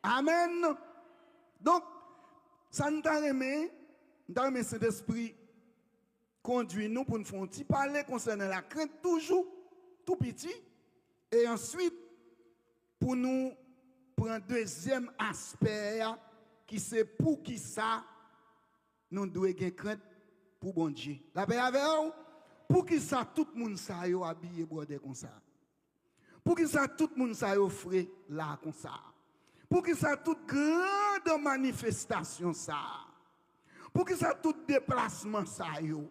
Amen. Donc, ça nous a remis, cet esprit conduit nous pour nous faire un petit parler concernant la crainte, toujours tout petit. Et ensuite, pour nous prendre un deuxième aspect, qui c'est pour qui ça, nous devons avoir crainte pour bon Dieu. La paix avec vous, pour qui ça, tout le monde ça yo habillé brodé comme ça. Pour qui ça, tout le monde ça yo frais là comme ça. Pour qui ça, toute grande manifestation ça. Pour qui ça, tout déplacement ça yo.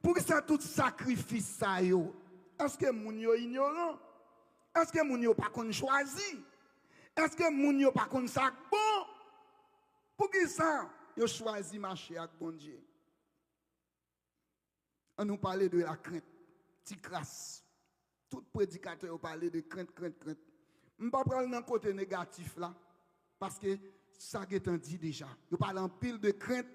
Pour qui ça, tout sacrifice ça yo. Est-ce que moun yo ignorant? Est-ce que moun yo pas qu'on choisi? Est-ce que moun yo pas qu'on ça bon? Pour qui ça, yo choisi marcher avec bon Dieu? On nous parlait de la crainte. Petit crasse. Tout prédicateur parlait de crainte. Je ne vais pas prendre dans le côté négatif là. Parce que ça est dit déjà. Je parle en pile de crainte.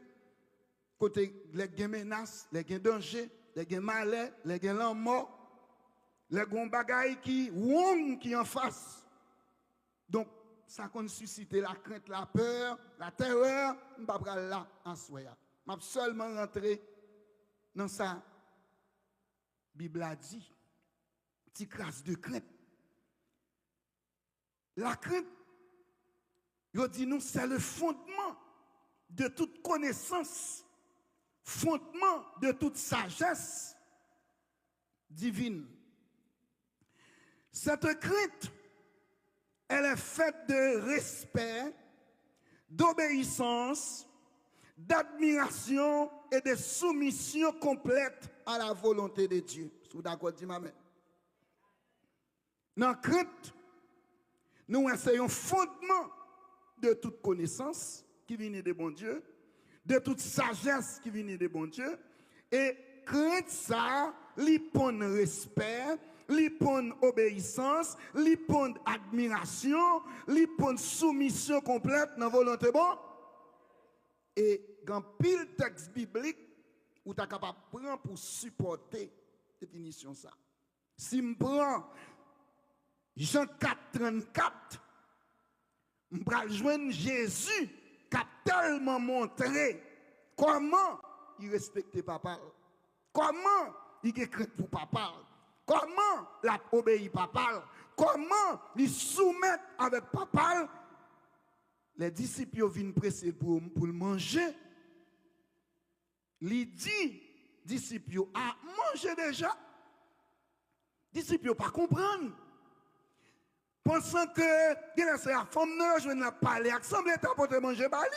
Côté les menaces, les dangers, les malheurs, les mort, les bagailles qui en face. Donc, ça a suscité la crainte, la peur, la terreur. Je ne vais pas prendre là en soi. Je vais seulement rentrer dans ça. Bible a dit, petite crasse de crainte. La crainte, il dit nous, c'est le fondement de toute connaissance, fondement de toute sagesse divine. Cette crainte, elle est faite de respect, d'obéissance, d'admiration et de soumission complète à la volonté de Dieu. Vous d'accord, dis amen. Dans la crainte, nous essayons fondement de toute connaissance qui vient de bon Dieu, de toute sagesse qui vient de bon Dieu, et crainte ça, li pon respect, li pon obéissance, li pon admiration, li pon soumission complète dans la volonté bon. Et dans pile texte biblique, où tu es capable de prendre pour supporter la définition ça. Si je prends Jean 4, 34, je vais joindre Jésus qui a tellement montré comment il respectait papa, comment il est craint pour papa, comment il a obéi papa, comment il soumet avec papa. Les disciples viennent presser pour le manger. Il dit, disciples, à manger déjà. Disciples ne pas comprendre. Pensant que c'est la femme, je ne vais pas parler, assemblée pour te manger bali.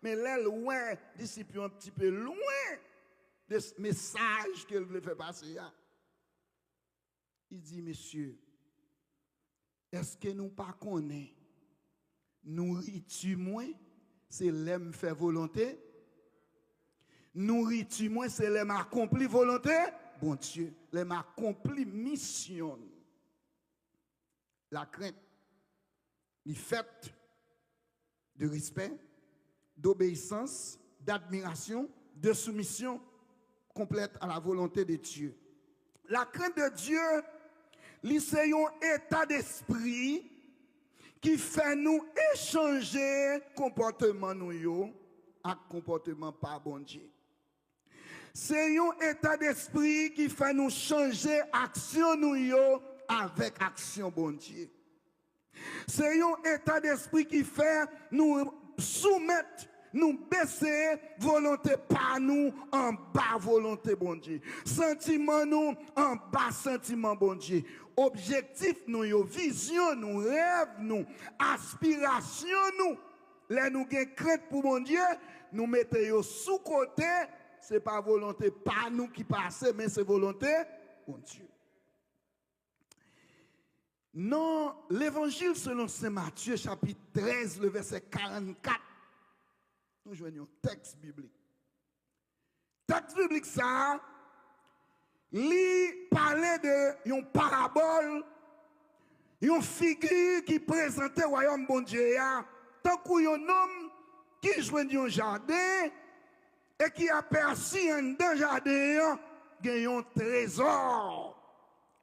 Mais là, loin, disciples un petit peu loin de ce message qu'elle voulait faire passer. Il dit, monsieur, est-ce que nous pas connaissons? Nourriture moins, c'est l'aime faire volonté. Nourriture moins, c'est l'aime accomplir volonté. Bon Dieu, l'aime accomplir mission. La crainte, les faite de respect, d'obéissance, d'admiration, de soumission complète à la volonté de Dieu. La crainte de Dieu, c'est un état d'esprit qui fait nous échanger comportement nous avec comportement pas bon Dieu. C'est un état d'esprit qui fait nous changer action nous avec action bon Dieu. C'est un état d'esprit qui fait nous soumettre, nous baisser volonté par nous en bas volonté bon Dieu. Sentiment nous en bas sentiment bon Dieu. Objectif nous, vision nous, rêve nous, aspiration nous. Là nous avons crainte pour mon Dieu, nous mettons sous côté, ce n'est pas volonté pas nous qui passe, mais c'est volonté mon Dieu. Non, l'évangile selon Saint Matthieu, chapitre 13, le verset 44, nous joignons un texte biblique. Texte biblique ça, il parlait de une parabole, une figure qui présentait le royaume bon Dieu, tant qu'un homme qui joignait un jardin et qui aperçut dans le jardin un trésor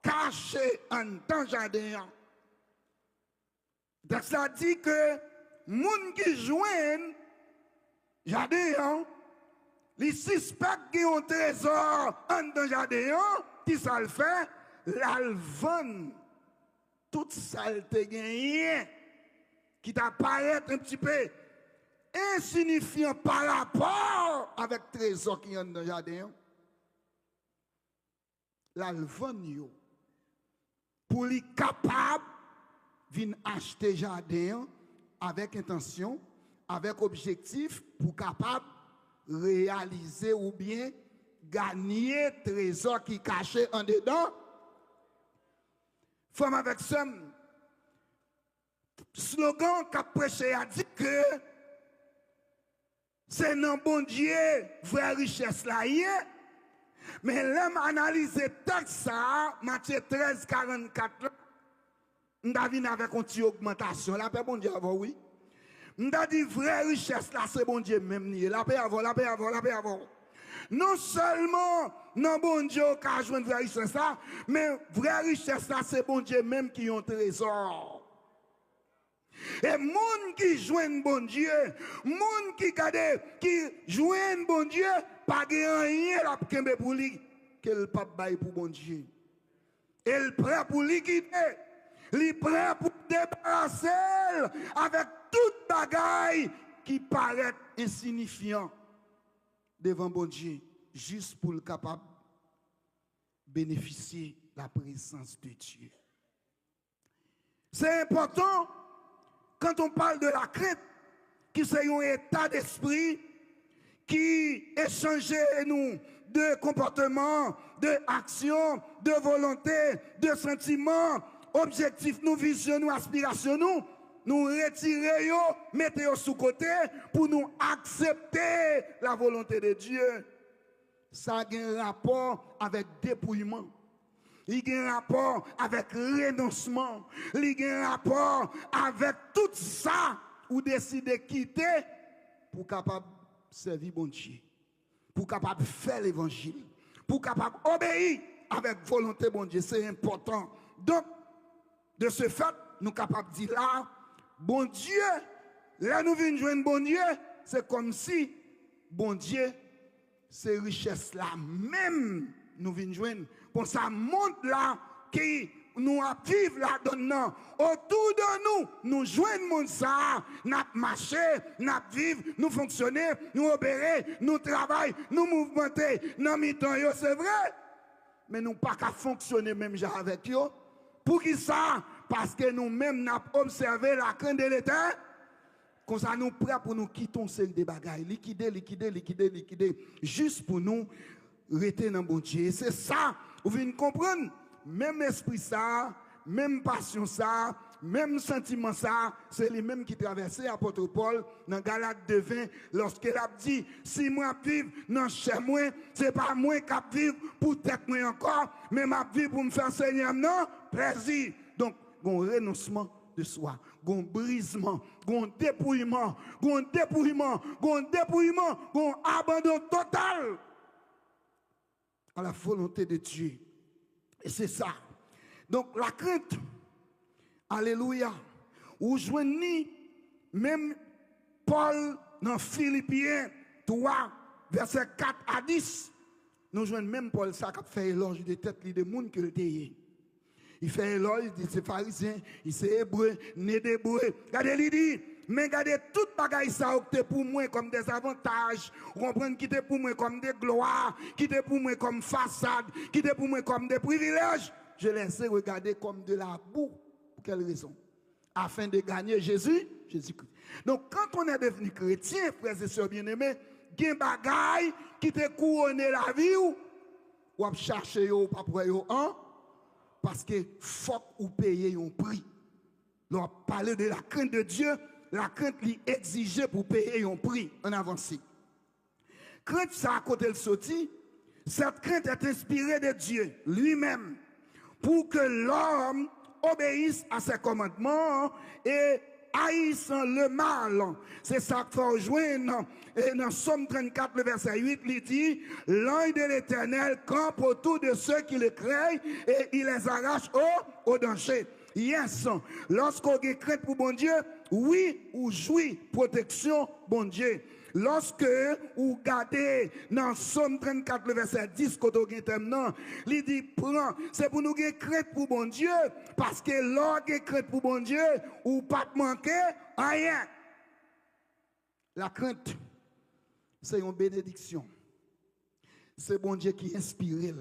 caché en dans le jardin. Donc ça dit que moun qui joignent jardin, les suspects qui ont un trésor en dans jardin, qui ça le fait, l'alvan, toute saleté gagné, qui t'apparaît un petit peu insignifiant par rapport avec le trésor qui est dans le jardin. L'alvan, pour les capables, viennent acheter jardin avec intention, avec objectif, pour capable réaliser ou bien gagner trésor qui est caché en dedans. Femme avec somme, slogan qu'a prêché a dit que c'est non bon Dieu, vraie richesse là y est. Mais l'homme analyse texte ça, Matthieu 13, 44, on a vu avec une petite augmentation. La paix, bon Dieu, avant, oui. On a dit vraie richesse là, c'est bon Dieu même. La paix avant, la paix avant, la paix avant. Non seulement, non bon Dieu, qui joue une vraie richesse là, mais vraie richesse là, c'est bon Dieu même qui a un trésor. Et moun qui joignent bon Dieu, moun qui gade, qui joignent bon Dieu, pas de rien la kembe pour lui, qu'elle pas bail pour bon Dieu. Elle prêt pour liquider, il prêt pour débarrasser avec toute bagaille qui paraît insignifiant devant bon Dieu, juste pour le capable bénéficier de la présence de Dieu. C'est important. Quand on parle de la crainte, qui c'est un état d'esprit qui échange nous de comportement, de action, de volonté, de sentiments, objectifs, nous, vision, nous, aspiration, nous retirer, mettre sous côté pour nous accepter la volonté de Dieu. Ça a un rapport avec dépouillement. Il y a un rapport avec renoncement. Il y a un rapport avec tout ça ou décider de quitter pour capable servir bon Dieu, pour capable faire l'évangile, pour capable obéir avec volonté bon Dieu. C'est important. Donc, de ce fait, nous sommes capables de dire là, bon Dieu, là nous venons joindre bon Dieu, c'est comme si bon Dieu, ces richesses là même nous venons joindre. Pour ça montre là qui nous vivons là-dedans. Autour de nous, nous joignons monde ça. Nous marchons, nous vivons, nous fonctionnons, nous opérons, nous travaillons, nous mouvmentons. Nous mettons, c'est vrai. Mais nous pas qu'à fonctionner même avec eux. Pour qui ça? Parce que nous-mêmes, nous avons observé la crainte de l'État. Comme ça, nous prêts pour nous quitter celle des bagailles. Liquider. Juste pour nous rester dans bon Dieu. C'est ça. Vous venez comprendre? Même esprit ça, même passion ça, même sentiment ça, c'est les mêmes qui traversaient l'apôtre Paul dans Galates 2:20 lorsqu'il a dit, si moi vive dans chez moi, c'est pas moi qui vive pour tête moi encore, mais ma vie pour me faire Seigneur, non, plaisir. Donc, un renoncement de soi, un brisement, un dépouillement, un abandon total à la volonté de Dieu. Et c'est ça. Donc la crainte, alléluia, ou joignez même Paul dans Philippiens 3, verset 4 à 10, nous joignons même Paul ça qui fait éloge de tête des gens que le déyé. Il fait éloge, il dit c'est pharisien, il c'est hébreu, né d'hébreu. Regardez, il dit, mais regardez toute bagaille ça qui était pour moi comme des avantages, comprenez qui était pour moi comme des gloires, qui était pour moi comme façade, qui était pour moi comme des privilèges, je les ai regardés comme de la boue. Pour quelle raison? Afin de gagner Jésus-Christ. Donc quand on est devenu chrétien, frères et sœurs bien-aimés, il y a des bagailles qui te couronné la vie ou à chercher ou pas pour yo hein? Parce que faut ou payer un prix. On parler de la crainte de Dieu, la crainte lui exigée pour payer un prix en avancée. Crainte ça à côté le sorti, cette crainte est inspirée de Dieu lui-même pour que l'homme obéisse à ses commandements et haïssant le mal. C'est ça qu'il faut rejoindre. Et dans Somme 34, le verset 8, il dit, l'œil de l'Éternel campe autour de ceux qui le craignent et il les arrache au danger. Yes. Lorsqu'on a crainte pour bon Dieu, oui, ou jouit protection bon Dieu. Lorsque vous regardez dans Somme 34, le verset 10, quand on a terminé, il dit, prends, c'est pour nous avoir crainte pour bon Dieu, parce que lorsqu'on a crainte pour bon Dieu, ou pas manquer rien. La crainte, c'est une bénédiction. C'est bon Dieu qui inspire.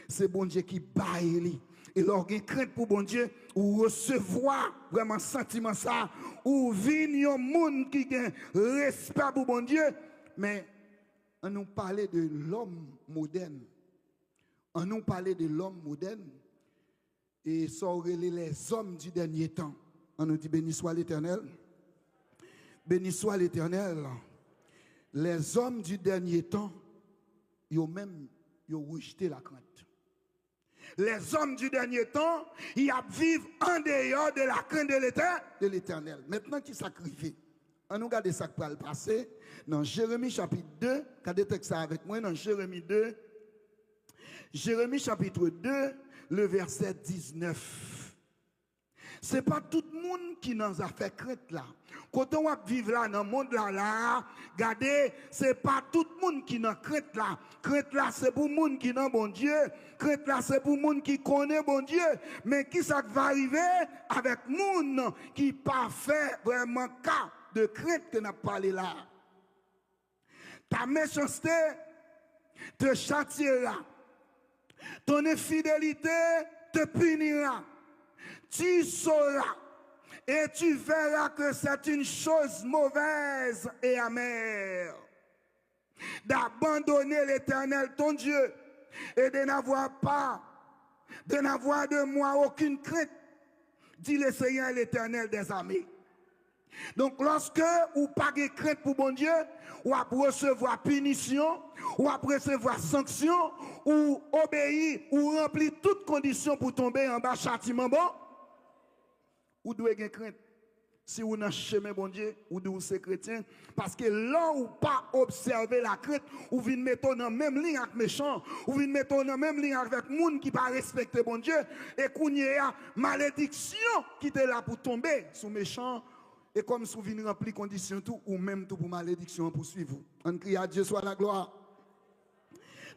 C'est bon Dieu qui baille. Et lorsqu'on crainte pour bon Dieu, ou recevoir vraiment sentiment ça, ou venir un monde qui a respect pour bon Dieu. Mais on nous parlait de l'homme moderne. On nous parlait de l'homme moderne. Et ça aurait les hommes du dernier temps. On nous dit béni soit l'Éternel. Béni soit l'Éternel. Les hommes du dernier temps, ils ont même rejeté la crainte. Les hommes du dernier temps, ils vivent en dehors de la crainte de l'Éternel. Maintenant, qui sacrifie? On nous regarde ça pour le passé. Dans Jérémie chapitre 2, regardez le texte avec moi, dans Jérémie 2, Jérémie chapitre 2, le verset 19. Ce n'est pas tout le monde qui nous a fait crainte là. Quand on va vivre là dans le monde là, regardez, ce n'est pas tout le monde qui nous crainte là. Crainte là, c'est pour le monde qui n'a bon Dieu. Crainte là, c'est pour le monde qui connaît bon Dieu. Mais qui ça va arriver avec le monde qui n'a pas fait vraiment cas de crainte que nous avons parlé là. Ta méchanceté te châtiera. Ton infidélité te punira. Tu sauras et tu verras que c'est une chose mauvaise et amère d'abandonner l'Éternel ton Dieu et de n'avoir de moi aucune crainte, dit le Seigneur l'Éternel des armées. Donc lorsque vous pas de crainte pour bon Dieu, ou à recevoir punition, ou à recevoir sanction, ou obéir, ou remplir toutes conditions pour tomber en bas châtiment bon, ou devez avoir crainte. Si vous n'avez chemin bon Dieu, ou de vous c'est chrétien, parce que là où pas observer la crainte, ou vous mettez dans la même ligne avec méchants, ou vous mettez dans la même ligne avec les gens qui ne pas respecter bon Dieu, et qu'on y a malédiction qui est là pour tomber sous méchants. Et comme si vous venez remplir conditions tout, ou même tout pour malédiction pour suivre vous. On crie à Dieu soit la gloire.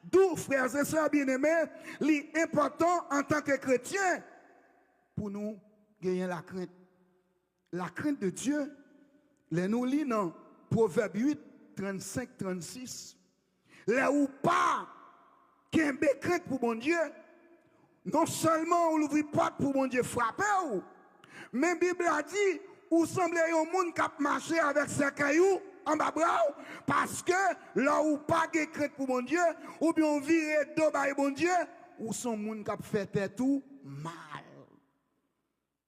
D'où, frères et sœurs bien-aimés, l'important en tant que chrétiens, pour nous gagner la crainte. La crainte de Dieu, les nous lisons dans Proverbe 8, 35, 36. Les ou pas, qui ont une crainte pour mon Dieu, non seulement on l'ouvre porte pour mon Dieu frapper, mais la Bible a dit, ou semblez un monde qui a marché avec ses cailloux en bas parce que là où pas de crainte pour mon Dieu, ou bien on vire d'eau par bon Dieu, ou son monde qui a fait tout mal.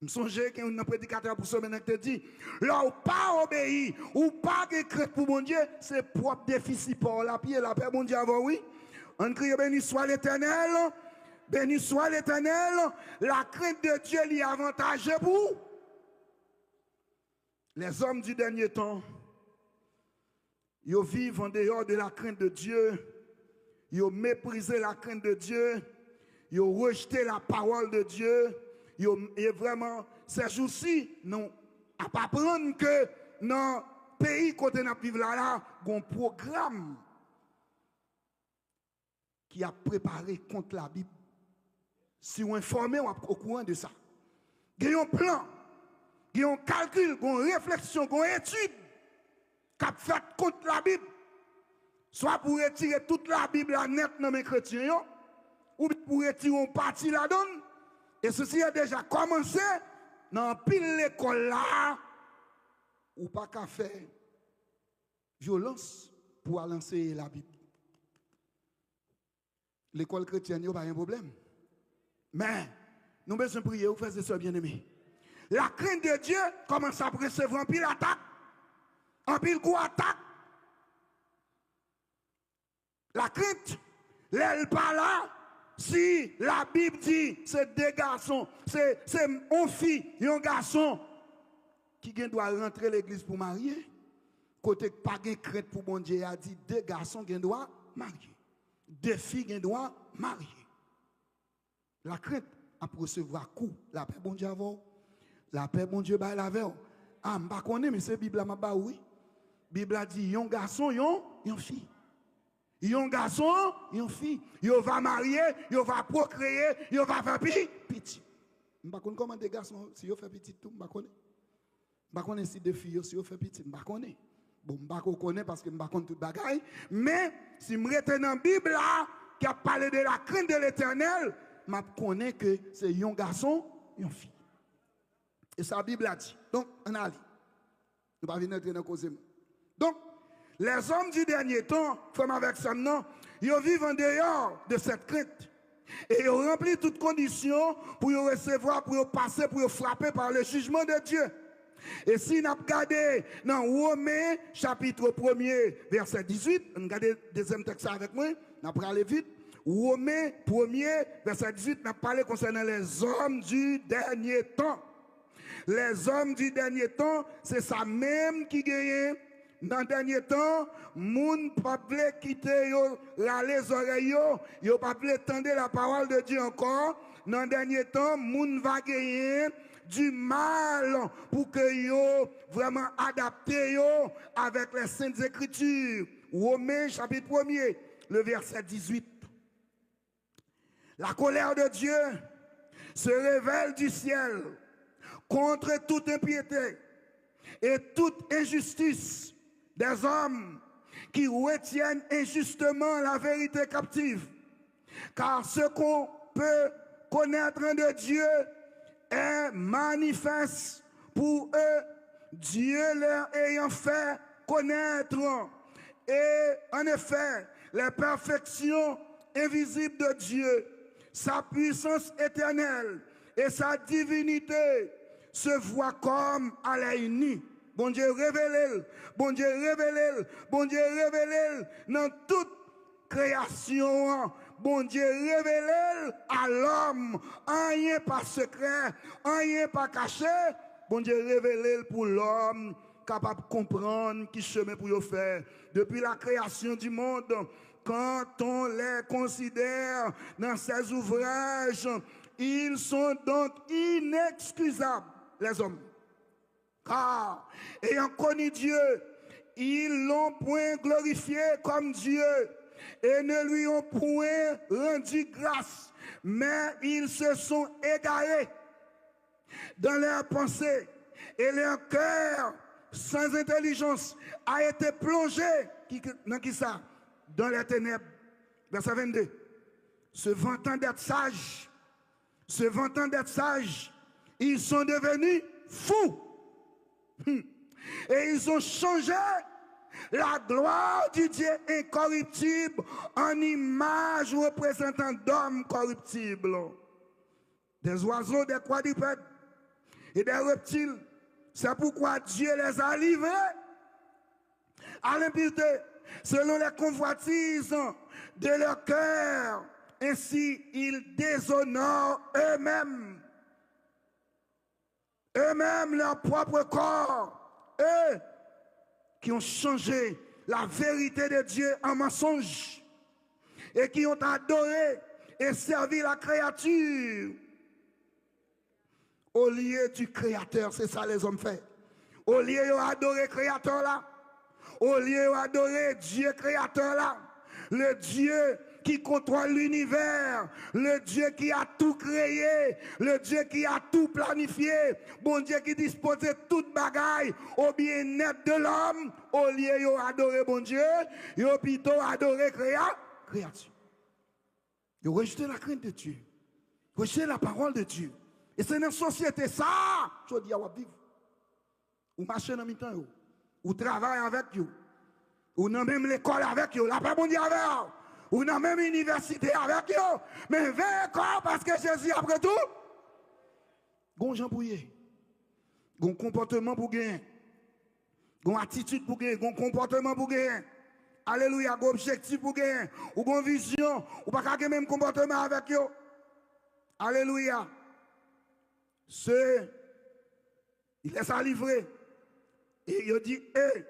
Je songe qu'un prédicateur pour semaine te dit, là où pas obéi, ou pas de crainte pour mon Dieu, c'est propre déficit pour la pied, la paix, mon Dieu avant, oui. On crie béni soit l'Éternel, béni soit l'Éternel, la crainte de Dieu est avantageux pour les hommes du dernier temps. Ils vivent en dehors de la crainte de Dieu, ils ont méprisé la crainte de Dieu, ils ont rejeté la parole de Dieu. Et vraiment, ces jours-ci, nous à pas prendre que dans le pays côté nous vivons là, il y a un programme qui a préparé contre la Bible. Si on est informé, on est au courant de ça. Il y a un plan, il y a un calcul, il y a une réflexion, il y a une étude qui a fait contre la Bible. Soit pour retirer toute la Bible à net dans mes chrétiens, ou pour retirer une partie là-dedans. Et ceci a déjà commencé dans pile l'école là, ou pas qu'à faire violence pour lancer la Bible. L'école chrétienne, il n'y a pas un problème. Mais nous devons prier, vous faites ça bien aimé. La crainte de Dieu commence à recevoir un pile attaque, un pile coup attaque. La crainte, elle pas là. Si la Bible dit c'est deux garçons, c'est une fille et un garçon qui doit rentrer à l'église pour marier, côté pas de crainte pour bon Dieu, a dit deux garçons qui doivent marier, deux filles qui doivent marier. La crainte à recevoir coup. La paix, bon Dieu, avant. La paix, bon Dieu, bah, la veille. Ah, je ne connais pas, mais c'est Bible, ma oui. Bible a dit, yon garçon, yon fille. Yon garçon, yon fille. Yon va marier, yon va procréer, yon va faire petit. Je ne connais pas comment des garçons, si yon fait petit, tout, je ne connais pas. Je ne connais pas si des filles, si yon fait petit, je ne connais. Bon, je ne connais parce que je ne connais tout bagaille. Mais si je retiens dans la Bible là, qui a parlé de la crainte de l'Éternel, je connais que c'est yon garçon, yon fille. Et ça, la Bible a dit. Donc, on a dit. Nous ne pouvons pas venir dans la cause. Donc, les hommes du dernier temps, comme avec ça, non, ils vivent en dehors de cette crainte. Et ils ont rempli toutes conditions pour y recevoir, pour y passer, pour y frapper par le jugement de Dieu. Et si nous regardons dans Romains, chapitre 1er, verset 18, on regarde le deuxième texte avec moi, on va aller vite. Romains 1er, verset 18, on a parlé concernant les hommes du dernier temps. Les hommes du dernier temps, c'est ça même qui gagne. Dans le dernier temps, moun pas voulu quitter les oreilles, yo pas voulu tendre la parole de Dieu encore. Dans le dernier temps, moun va gagner du mal pour que yo vraiment adapté yo avec les saintes écritures. Romains chapitre 1er, le verset 18. La colère de Dieu se révèle du ciel contre toute impiété et toute injustice des hommes qui retiennent injustement la vérité captive. Car ce qu'on peut connaître de Dieu est manifeste pour eux, Dieu leur ayant fait connaître. Et en effet, les perfections invisibles de Dieu, sa puissance éternelle et sa divinité se voient comme à l'œil nu. Bon Dieu révélé, bon Dieu révélé, bon Dieu révélé dans toute création. Bon Dieu révélé à l'homme, rien pas secret, rien pas caché. Bon Dieu révélé pour l'homme capable de comprendre qui chemin pour y faire. Depuis la création du monde, quand on les considère dans ses ouvrages, ils sont donc inexcusables, les hommes. Car, ayant connu Dieu, ils l'ont point glorifié comme Dieu et ne lui ont point rendu grâce, mais ils se sont égarés dans leurs pensées et leur cœur sans intelligence a été plongé dans qui ça? Dans les ténèbres. Verset 22. Se vantant d'être sages, ils sont devenus fous. Et ils ont changé la gloire du Dieu incorruptible en image représentant d'hommes corruptibles. Des oiseaux, des quadrupèdes et des reptiles. C'est pourquoi Dieu les a livrés à l'impiété selon les convoitises de leur cœur. Ainsi, ils déshonorent eux-mêmes leur propre corps, eux qui ont changé la vérité de Dieu en mensonge et qui ont adoré et servi la créature au lieu du Créateur. C'est ça les hommes font. Au lieu d'adorer le Créateur là, au lieu d'adorer Dieu Créateur là, le Dieu qui contrôle l'univers, le Dieu qui a tout créé, le Dieu qui a tout planifié, bon Dieu qui dispose de toute bagaille au bien-être de l'homme, au lieu d'adorer bon Dieu, ils ont plutôt adoré créature. Ils ont rejeté la crainte de Dieu, rejeté la parole de Dieu. Et c'est dans la société ça, je dis à vous vivre. Vous marchez dans le temps, vous travaillez avec vous, ou dans même l'école avec vous, la paix bon Dieu avec vous. Ou dans la même université avec eux. Mais vers quoi? Parce que Jésus, après tout, bon gens pour y bon comportement pour gagner, bon attitude pour gagner, bon comportement pour gagner. Alléluia, bon objectif pour gagner, ou bon vision, ou pas qu'à même comportement avec eux. Alléluia. Il laisse à livrer. Et il dit,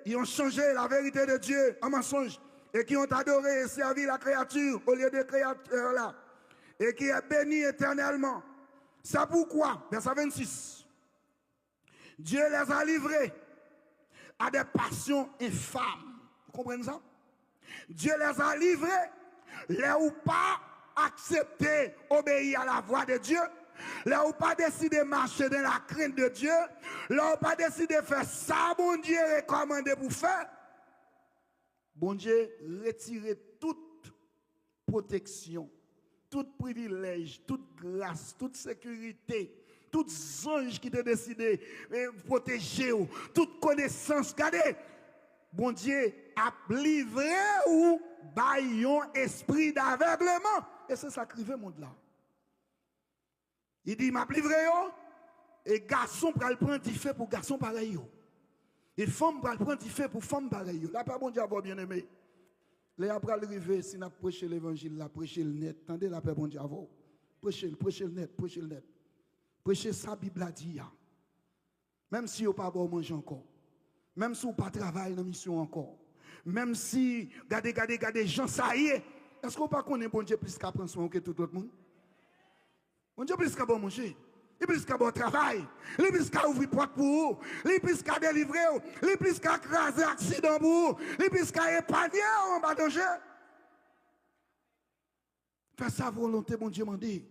ils ont changé la vérité de Dieu en mensonge. Et qui ont adoré et servi la créature au lieu de créateur là, et qui est béni éternellement. C'est pourquoi, verset 26, Dieu les a livrés à des passions infâmes. Vous comprenez ça? Dieu les a livrés, les ou pas accepté, obéir à la voix de Dieu, les ou pas décidé de marcher dans la crainte de Dieu, les ou pas décidé de faire ça, bon Dieu recommandé pour faire. Bon Dieu, retirer toute protection, tout privilège, toute grâce, toute sécurité, tout ange qui t'a décidé de protéger, toute connaissance, regardez, bon Dieu a livré ou baillon esprit d'aveuglement. Et c'est ça qui arrive au monde là. Il dit, m'a livré et garçon pour le prendre du fait pour garçon pareil. Et femme pour le prendre du fait pour femme pareil. Là, pas bon Dieu avoir bien aimé. Les après arriver, si nous prêchons l'évangile, la prêcher le net, attendez la paix bon Dieu avoir. Prêchez le net, prêchez le net. Prêchez sa Bible a dit. Même si vous n'avez pas manger encore. Même si vous n'avez pas travaillé dans la mission encore. Même si, regardez, gens, ça y est. Est-ce que vous ne connaissez pas bon Dieu plus qu'à prendre soin que tout l'autre monde? Bon Dieu plus qu'à bon manger. Il plus qu'à bon travail. Il plus qu'à ouvrir porte pour vous. Il plus qu'à délivrer. Il plus qu'à craser accident pour vous. Il plus qu'à épargner en bas danger. Fais sa volonté, mon Dieu m'a dit.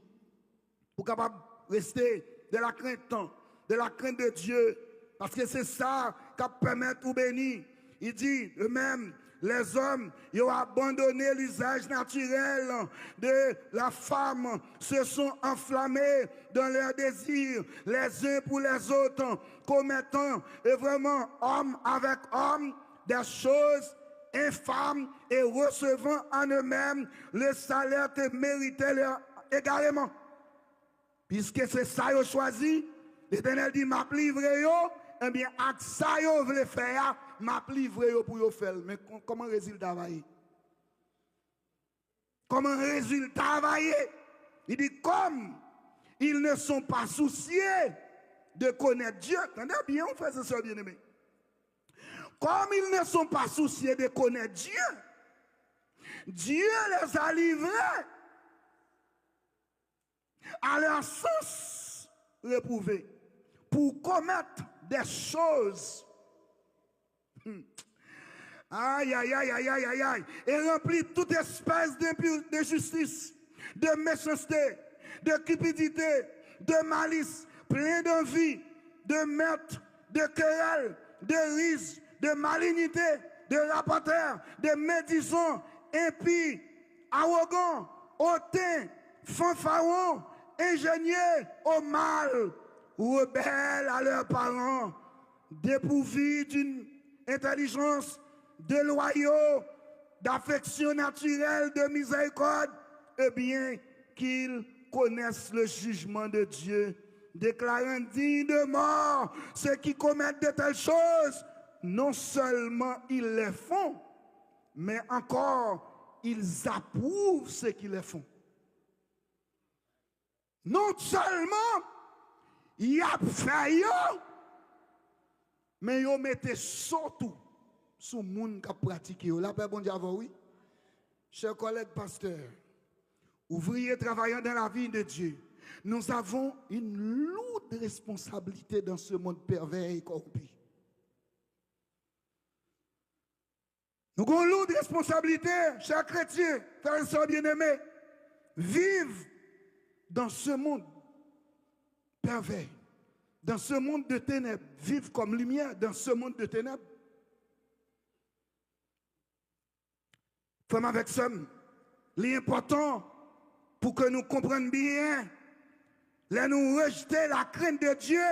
Pour capable rester de la crainte de Dieu. Parce que c'est ça qui permet tout béni. Il dit, eux-mêmes, les hommes, ils ont abandonné l'usage naturel de la femme, se sont enflammés dans leurs désirs, les uns pour les autres, commettant vraiment homme avec homme des choses infâmes et recevant en eux-mêmes le salaire que méritaient également. Puisque c'est ça qu'ils ont choisi, l'Éternel dit, m'a livré, eh bien, avec ça qu'ils veulent faire, m'a livré pour le faire. Mais comment résultat va y? Comment résultat va y? Il dit, comme ils ne sont pas souciés de connaître Dieu, attendez bien, on fait ça bien aimé. Comme ils ne sont pas souciés de connaître Dieu, Dieu les a livrés à leur sens réprouvé pour commettre des choses. Aïe, aïe, aïe, aïe, aïe, aïe, aïe. Et remplir toute espèce de justice, de méchanceté, de cupidité, de malice, plein d'envie, de meurtre, de querelle, de rise, de malignité, de rapporteur, de médisants, impies, arrogants, hautains, fanfarons, ingénieux au mal, rebelles à leurs parents, dépourvus d'une intelligence, de loyaux, d'affection naturelle, de miséricorde, et bien qu'ils connaissent le jugement de Dieu, déclarant dignes de mort ceux qui commettent de telles choses. Non seulement ils les font, mais encore ils approuvent ceux qui les font. Non seulement ils a fait, mais ils mettent surtout sur le monde qui a pratiqué. La paix, bon Dieu, oui. Chers collègues pasteurs, ouvriers travaillant dans la vie de Dieu, nous avons une lourde responsabilité dans ce monde pervers et corrompu. Nous avons une lourde responsabilité, chers chrétiens, frères et sœurs bien-aimés, vivre dans ce monde pervers, dans ce monde de ténèbres, vivre comme lumière dans ce monde de ténèbres. Frère avec ça, l'important pour que nous comprenions bien, là nous rejeter la crainte de Dieu,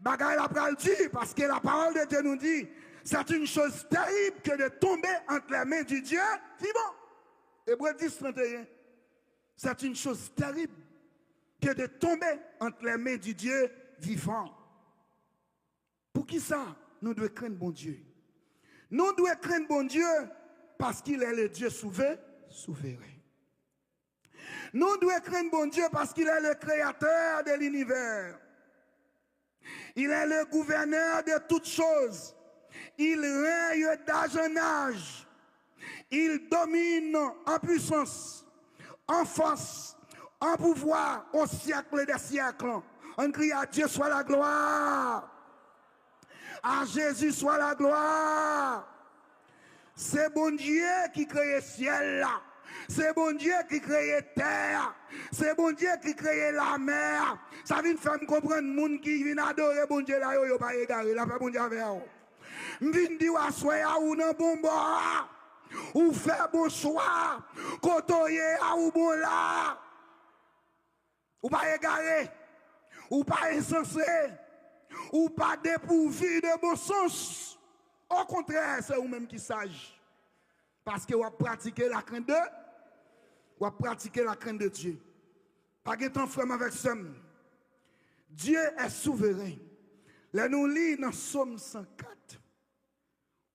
bagaille la pral dit, parce que la parole de Dieu nous dit, c'est une chose terrible que de tomber entre les mains du Dieu vivant. Hébreux 10, 31. C'est une chose terrible que de tomber entre les mains du Dieu vivant. Pour qui ça? Nous devons craindre bon Dieu. Nous devons craindre bon Dieu parce qu'il est le Dieu souverain. Nous devons craindre bon Dieu parce qu'il est le créateur de l'univers. Il est le gouverneur de toutes choses. Il règne d'âge en âge. Il domine en puissance, en force, en pouvoir au siècle des siècles. On crie à Dieu soit la gloire. À Jésus soit la gloire. C'est bon Dieu qui crée le ciel là. C'est bon Dieu qui crée terre. C'est bon Dieu qui crée la mer. Ça vient faire me comprendre monde qui vient adorer bon Dieu là yo pas égaré là pas bon Dieu avec vous. M'vinn di wa soya ou nan bon bord. Ou faire bon choix. Kotoye a ou bon là. Ou pas égaré. Ou pas insensé. Ou pas dépourvu de bon sens. Au contraire, c'est vous-même qui sage. Parce que vous avez pratiqué la crainte de vous avez pratiqué la crainte de Dieu. Pas de temps frère avec ça. Dieu est souverain. Là nous lisons dans Psaume 104.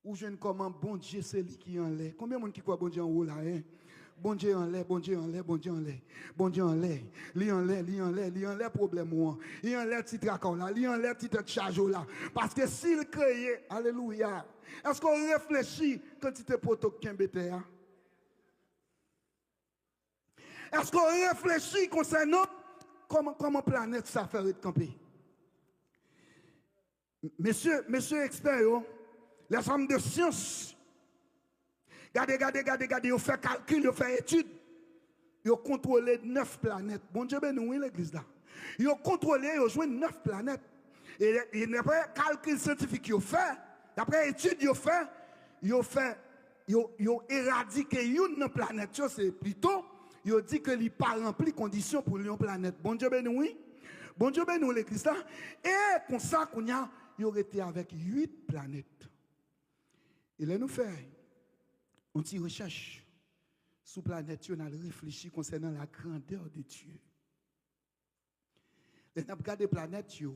Où je ne comment bon Dieu c'est lui qui en l'air. Combien de monde qui croit bon Dieu en haut là hein? Bon Dieu en l'air, bon Dieu en l'air, bon Dieu en l'air. Bon Dieu en l'air. Li en l'air, li en l'air, li en l'air problème moi. Li en l'air petit tracon là, li en l'air petit charge là. Parce que s'il crée, alléluia. Est-ce qu'on réfléchit quand tu te poto kembete hein? Est-ce qu'on réfléchit concernant comment planète ça fait de camper? Messieurs experts, les hommes de science, regardez, ils fait calcul, ils fait étude, ils contrôlent 9 planètes. Bon Dieu, ben nous, l'église là. Ils ont contrôlé, ils ont joué 9 planètes. Et d'après calcul scientifique, ils ont fait, d'après étude, ils ont éradiqué une planète. C'est plutôt, ils ont dit que les pas rempli conditions pour une planète. Bon Dieu, ben nous, bon Dieu, ben nous, l'église là. Et comme ça, ils ont été avec 8 planètes. Et là, nous faisons une petite recherche sur la planète, on a réfléchi concernant la grandeur de Dieu. Et nous avons regardé la planète, nous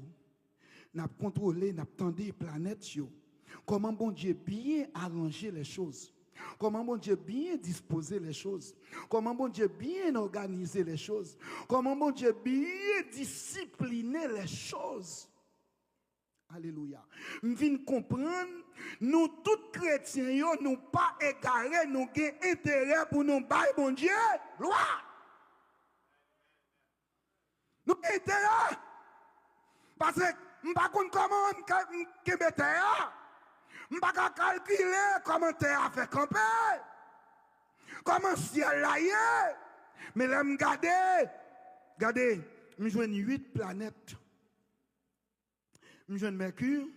avons contrôlé, nous avons tendu la planète. Comment bon Dieu bien arranger les choses. Comment bon Dieu bien disposer les choses. Comment bon Dieu bien organiser les choses. Comment bon Dieu bien discipliner les choses. Alléluia. Nous venons comprendre, nous tous chrétiens, nous pas égarés, nous avons intérêt pour nous bailler, bon Dieu, loi. Nous avons intérêt. Parce que nous ne savons pas comment nous terre. Nous ne savons pas calculer comment terre fait camper. Comment ciel là y est. Mais là, regardez, nous jouons 8 planètes. Nous jouons Mercure,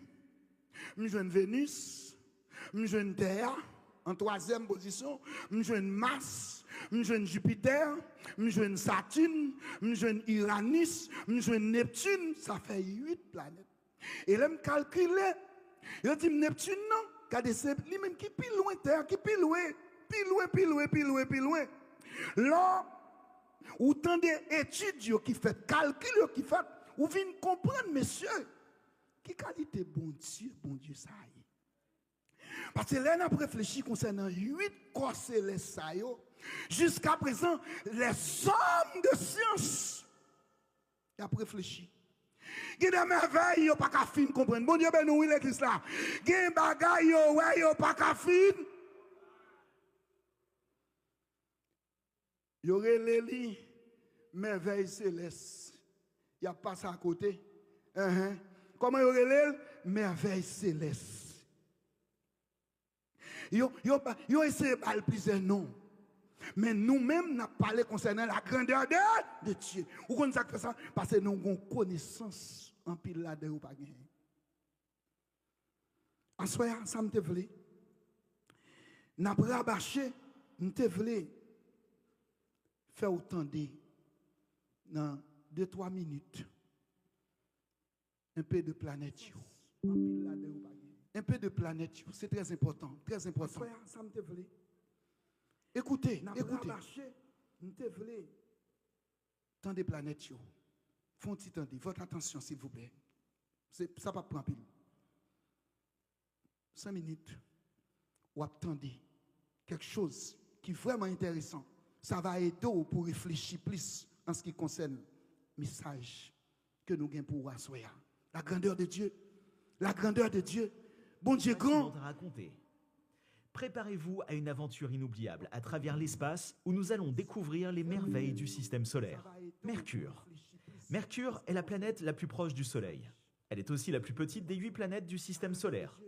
nous jouons Vénus, nous jouons Terre, en 3e position, nous jouons Mars, nous jouons Jupiter, nous jouons Saturne, nous jouons Uranus, nous jouons Neptune, ça fait 8 planètes. Et là, je calcule, je dis Neptune, non, regardez, c'est lui-même qui pile loin Terre, qui pile loin. Là, autant d'études qui fait calcul, qui fait, vous venez comprendre, messieurs, qui qualité bon Dieu ça y est. Parce que là, on a réfléchi concernant 8 corps célestes jusqu'à présent, les hommes de science, ils ont réfléchi. Il y a des merveilles, ils n'ont pas qu'à fin comprendre. Bon Dieu, ben nous, l'église là. Il y a des bagailles, ils n'ont pas qu'à fin. Il y aurait les merveilles célestes. Il n'y a pas ça à côté. Comment il y aurait les merveilles célestes? Ils ont essayé de parler plusieurs noms. Mais nous-mêmes, nous avons parlé concernant la grandeur de Dieu. Vous connaissez ça? Parce que nous avons connaissance en pile là-dedans ou pas gagné. En soi, ça me te voulait. Nous avons rabâché, nous te voulait faire autant de dans 2-3 minutes. Un peu de planète. Un peu de planète. C'est très important. Très important. Ça me te voulait. Écoutez. Nous te voulait. Tant de planètes. Font-ils tendre. Votre attention, s'il vous plaît. Ça va prendre pile. 5 minutes. Ou attendez quelque chose qui est vraiment intéressant. Ça va aider pour réfléchir plus en ce qui concerne le message que nous avons pour assoyer. La grandeur de Dieu. La grandeur de Dieu. Bon Dieu grand. Préparez-vous à une aventure inoubliable à travers l'espace où nous allons découvrir les merveilles du système solaire. Mercure. Mercure est la planète la plus proche du Soleil. Elle est aussi la plus petite des 8 planètes du système solaire.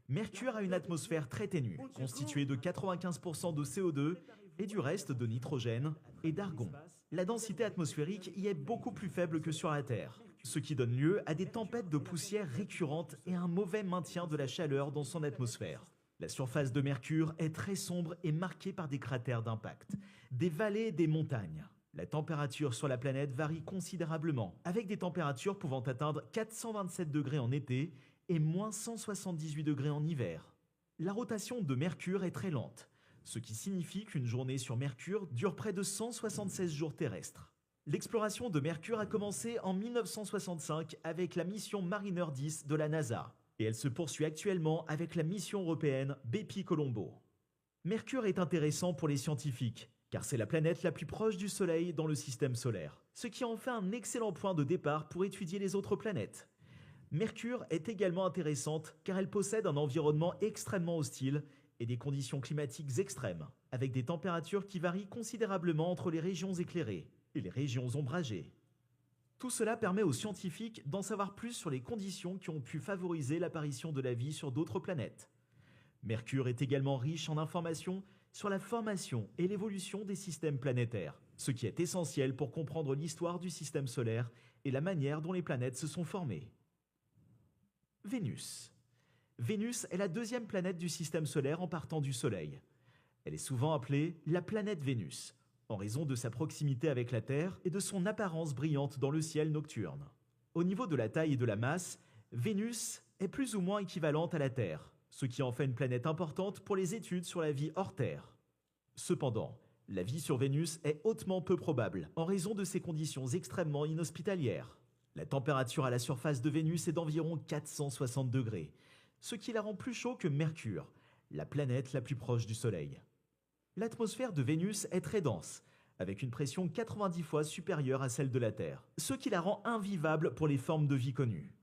Mercure a une atmosphère très ténue, constituée de 95% de CO2 et du reste de nitrogène et d'argon. La densité atmosphérique y est beaucoup plus faible que sur la Terre, ce qui donne lieu à des tempêtes de poussière récurrentes et un mauvais maintien de la chaleur dans son atmosphère. La surface de Mercure est très sombre et marquée par des cratères d'impact, des vallées et des montagnes. La température sur la planète varie considérablement, avec des températures pouvant atteindre 427 degrés en été et moins 178 degrés en hiver. La rotation de Mercure est très lente, ce qui signifie qu'une journée sur Mercure dure près de 176 jours terrestres. L'exploration de Mercure a commencé en 1965 avec la mission Mariner 10 de la NASA, et elle se poursuit actuellement avec la mission européenne Bepi Colombo. Mercure est intéressant pour les scientifiques, car c'est la planète la plus proche du Soleil dans le système solaire, ce qui en fait un excellent point de départ pour étudier les autres planètes. Mercure est également intéressante car elle possède un environnement extrêmement hostile et des conditions climatiques extrêmes, avec des températures qui varient considérablement entre les régions éclairées et les régions ombragées. Tout cela permet aux scientifiques d'en savoir plus sur les conditions qui ont pu favoriser l'apparition de la vie sur d'autres planètes. Mercure est également riche en informations sur la formation et l'évolution des systèmes planétaires, ce qui est essentiel pour comprendre l'histoire du système solaire et la manière dont les planètes se sont formées. Vénus. Vénus est la deuxième planète du système solaire en partant du Soleil. Elle est souvent appelée la planète Vénus, en raison de sa proximité avec la Terre et de son apparence brillante dans le ciel nocturne. Au niveau de la taille et de la masse, Vénus est plus ou moins équivalente à la Terre, ce qui en fait une planète importante pour les études sur la vie hors Terre. Cependant, la vie sur Vénus est hautement peu probable en raison de ses conditions extrêmement inhospitalières. La température à la surface de Vénus est d'environ 460 degrés, ce qui la rend plus chaud que Mercure, la planète la plus proche du Soleil. L'atmosphère de Vénus est très dense, avec une pression 90 fois supérieure à celle de la Terre, ce qui la rend invivable pour les formes de vie connues.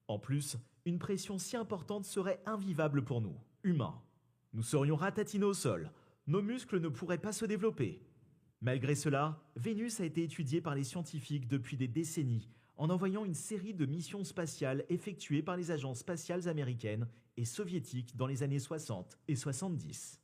En plus, une pression si importante serait invivable pour nous, humains. Nous serions ratatinés au sol, nos muscles ne pourraient pas se développer. Malgré cela, Vénus a été étudiée par les scientifiques depuis des décennies, en envoyant une série de missions spatiales effectuées par les agences spatiales américaines et soviétiques dans les années 60 et 70.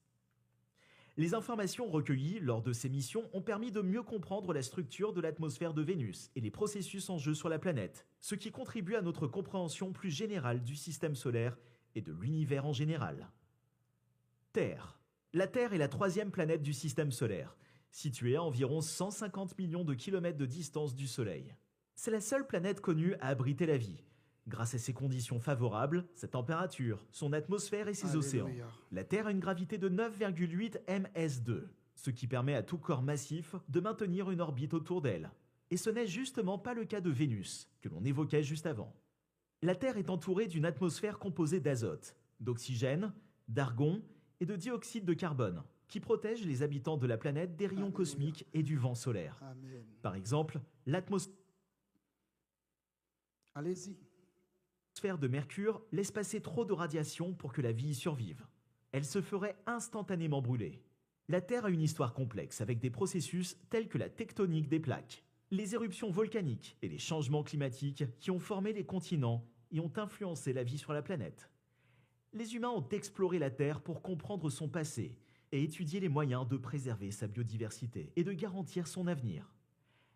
Les informations recueillies lors de ces missions ont permis de mieux comprendre la structure de l'atmosphère de Vénus et les processus en jeu sur la planète, ce qui contribue à notre compréhension plus générale du système solaire et de l'univers en général. Terre. La Terre est la troisième planète du système solaire, située à environ 150 millions de kilomètres de distance du Soleil. C'est la seule planète connue à abriter la vie, grâce à ses conditions favorables, sa température, son atmosphère et ses océans. La Terre a une gravité de 9,8 ms2, ce qui permet à tout corps massif de maintenir une orbite autour d'elle. Et ce n'est justement pas le cas de Vénus, que l'on évoquait juste avant. La Terre est entourée d'une atmosphère composée d'azote, d'oxygène, d'argon et de dioxyde de carbone, qui protège les habitants de la planète des rayons cosmiques et du vent solaire. Amen. Par exemple, l'atmosphère Allez-y. de Mercure laisse passer trop de radiation pour que la vie y survive. Elle se ferait instantanément brûler. La Terre a une histoire complexe avec des processus tels que la tectonique des plaques, les éruptions volcaniques et les changements climatiques qui ont formé les continents et ont influencé la vie sur la planète. Les humains ont exploré la Terre pour comprendre son passé et étudier les moyens de préserver sa biodiversité et de garantir son avenir.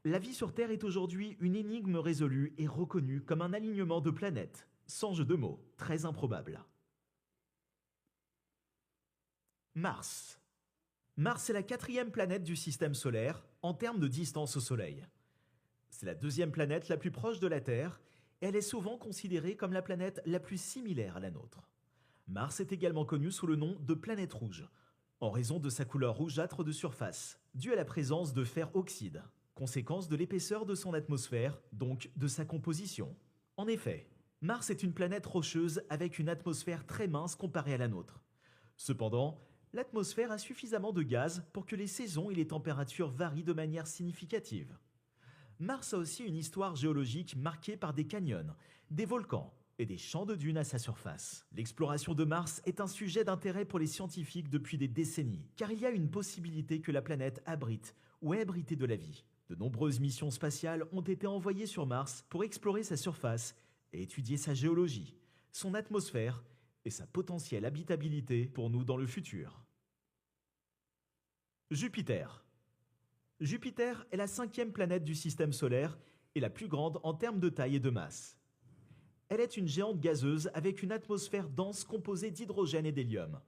La vie sur Terre est aujourd'hui une énigme résolue et reconnue comme un alignement de planètes, sans jeu de mots, très improbable. Mars. Mars est la quatrième planète du système solaire en termes de distance au Soleil. C'est la deuxième planète la plus proche de la Terre et elle est souvent considérée comme la planète la plus similaire à la nôtre. Mars est également connue sous le nom de planète rouge, en raison de sa couleur rougeâtre de surface, due à la présence de fer oxyde, conséquence de l'épaisseur de son atmosphère, donc de sa composition. En effet, Mars est une planète rocheuse avec une atmosphère très mince comparée à la nôtre. Cependant, l'atmosphère a suffisamment de gaz pour que les saisons et les températures varient de manière significative. Mars a aussi une histoire géologique marquée par des canyons, des volcans et des champs de dunes à sa surface. L'exploration de Mars est un sujet d'intérêt pour les scientifiques depuis des décennies, car il y a une possibilité que la planète abrite ou ait abrité de la vie. De nombreuses missions spatiales ont été envoyées sur Mars pour explorer sa surface et étudier sa géologie, son atmosphère et sa potentielle habitabilité pour nous dans le futur. Jupiter. Jupiter est la 5e planète du système solaire et la plus grande en termes de taille et de masse. Elle est une géante gazeuse avec une atmosphère dense composée d'hydrogène et d'hélium.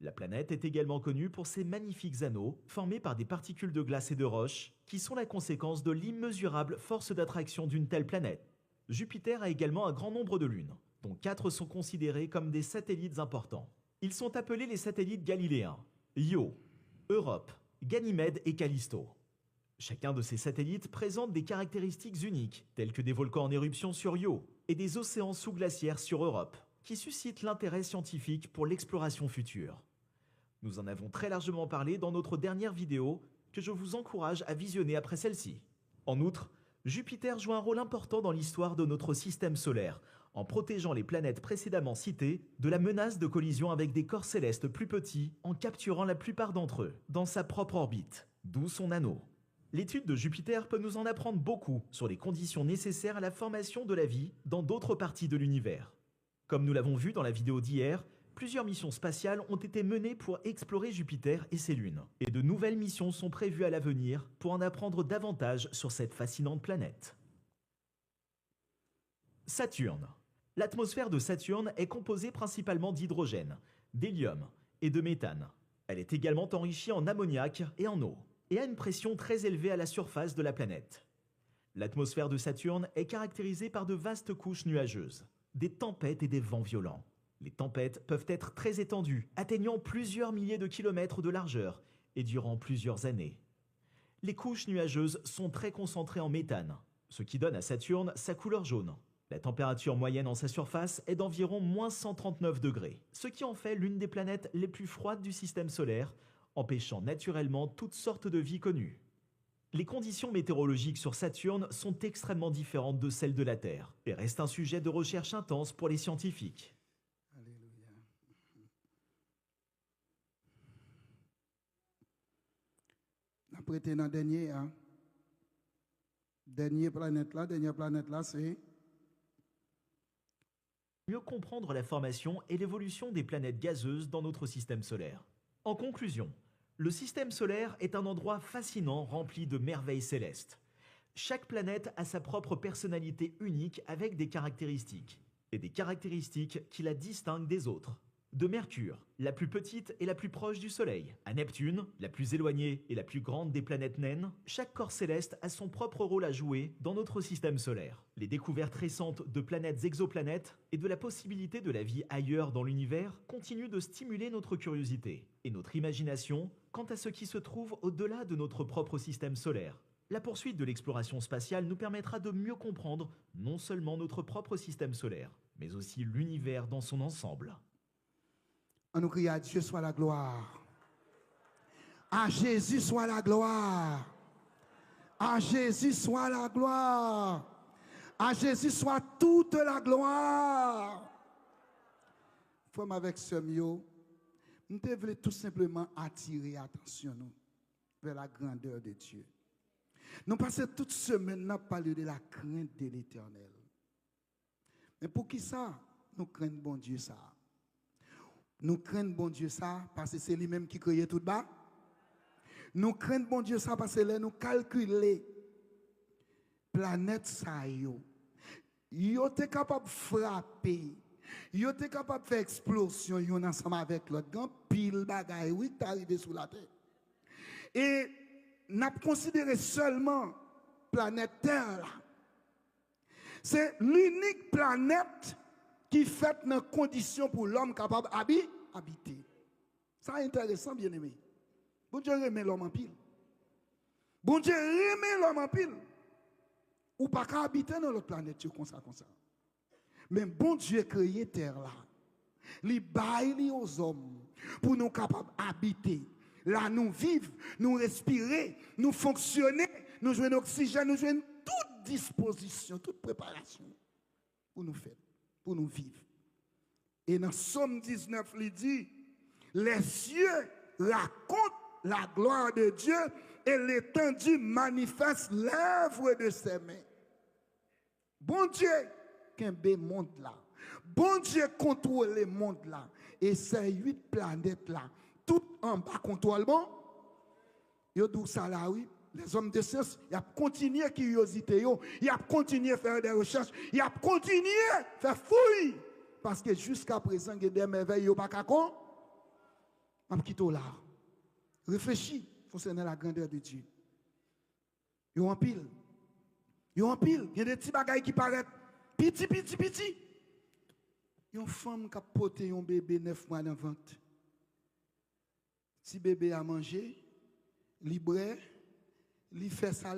La planète est également connue pour ses magnifiques anneaux, formés par des particules de glace et de roche, qui sont la conséquence de l'immesurable force d'attraction d'une telle planète. Jupiter a également un grand nombre de lunes, dont 4 sont considérées comme des satellites importants. Ils sont appelés les satellites galiléens, Io, Europe, Ganymède et Callisto. Chacun de ces satellites présente des caractéristiques uniques, telles que des volcans en éruption sur Io et des océans sous-glaciaires sur Europe, qui suscitent l'intérêt scientifique pour l'exploration future. Nous en avons très largement parlé dans notre dernière vidéo, que je vous encourage à visionner après celle-ci. En outre, Jupiter joue un rôle important dans l'histoire de notre système solaire, en protégeant les planètes précédemment citées de la menace de collision avec des corps célestes plus petits, en capturant la plupart d'entre eux dans sa propre orbite, d'où son anneau. L'étude de Jupiter peut nous en apprendre beaucoup sur les conditions nécessaires à la formation de la vie dans d'autres parties de l'univers. Comme nous l'avons vu dans la vidéo d'hier, plusieurs missions spatiales ont été menées pour explorer Jupiter et ses lunes. Et de nouvelles missions sont prévues à l'avenir pour en apprendre davantage sur cette fascinante planète. Saturne. L'atmosphère de Saturne est composée principalement d'hydrogène, d'hélium et de méthane. Elle est également enrichie en ammoniac et en eau, et a une pression très élevée à la surface de la planète. L'atmosphère de Saturne est caractérisée par de vastes couches nuageuses, des tempêtes et des vents violents. Les tempêtes peuvent être très étendues, atteignant plusieurs milliers de kilomètres de largeur et durant plusieurs années. Les couches nuageuses sont très concentrées en méthane, ce qui donne à Saturne sa couleur jaune. La température moyenne en sa surface est d'environ -139 degrés, ce qui en fait l'une des planètes les plus froides du système solaire, empêchant naturellement toutes sortes de vie connues. Les conditions météorologiques sur Saturne sont extrêmement différentes de celles de la Terre et restent un sujet de recherche intense pour les scientifiques. Alléluia. Après, t'es dans dernière planète là, c'est Mieux comprendre la formation et l'évolution des planètes gazeuses dans notre système solaire. En conclusion, le système solaire est un endroit fascinant rempli de merveilles célestes. Chaque planète a sa propre personnalité unique avec des caractéristiques, et des caractéristiques qui la distinguent des autres. De Mercure, la plus petite et la plus proche du Soleil, à Neptune, la plus éloignée et la plus grande des planètes naines, chaque corps céleste a son propre rôle à jouer dans notre système solaire. Les découvertes récentes de planètes exoplanètes et de la possibilité de la vie ailleurs dans l'univers continuent de stimuler notre curiosité et notre imagination quant à ce qui se trouve au-delà de notre propre système solaire. La poursuite de l'exploration spatiale nous permettra de mieux comprendre non seulement notre propre système solaire, mais aussi l'univers dans son ensemble. On nous crie à Dieu soit la gloire. À Jésus soit la gloire. À Jésus soit la gloire. À Jésus soit toute la gloire. Forme avec ce mio, nous devons tout simplement attirer attention nous vers la grandeur de Dieu. Nous passons toute semaine à parler de la crainte de l'Éternel. Mais pour qui ça? Nous craignons bon Dieu ça. Nous craignons bon Dieu ça parce que c'est lui-même qui crée tout bas. Nous craignons bon Dieu ça parce que là nous calculons planète ça yo. Yo t'es capable de frapper. Yo t'es capable de faire explosion yon ensemble avec l'autre. Grand pile bagaille oui t'es arrivé sur la terre. Et n'a considéré seulement planète Terre là. C'est l'unique planète qui fait nos conditions pour l'homme capable d'habiter. Ça est intéressant, bien aimé. Bon Dieu remet l'homme en pile. Bon Dieu remet l'homme en pile. Ou pas qu'à habiter dans l'autre planète comme ça. Mais bon Dieu créé terre là. Il baille aux hommes pour nous capables d'habiter. Là, nous vivre, nous respirer, nous fonctionner, nous jouer l'oxygène, nous jouer toute disposition, toute préparation pour nous faire. pour nous vivre. Et dans Somme 19, il dit, les cieux racontent la gloire de Dieu et l'étendue manifeste l'œuvre de ses mains. Bon Dieu, qu'un bé monde là. Bon Dieu contrôle le monde là. Et ces 8 planètes là, toutes en bas contrôle bon. Yo dou ça là, oui. Les hommes de science, ils ont continué la curiosité, ils ont continué à faire des recherches, ils ont continué à faire fouille. Parce que jusqu'à présent, il y a des merveilles, il n'y a pas qu'à quoi. Je vais quitter là. Réfléchis concernant la grandeur de Dieu. Il y a un pile. Il y a un pile. Il y a des petits bagailles qui paraissent petit. Il y a une femme qui a porté un bébé 9 mois dans le ventre. Si bébé a mangé, libre, il fait ça.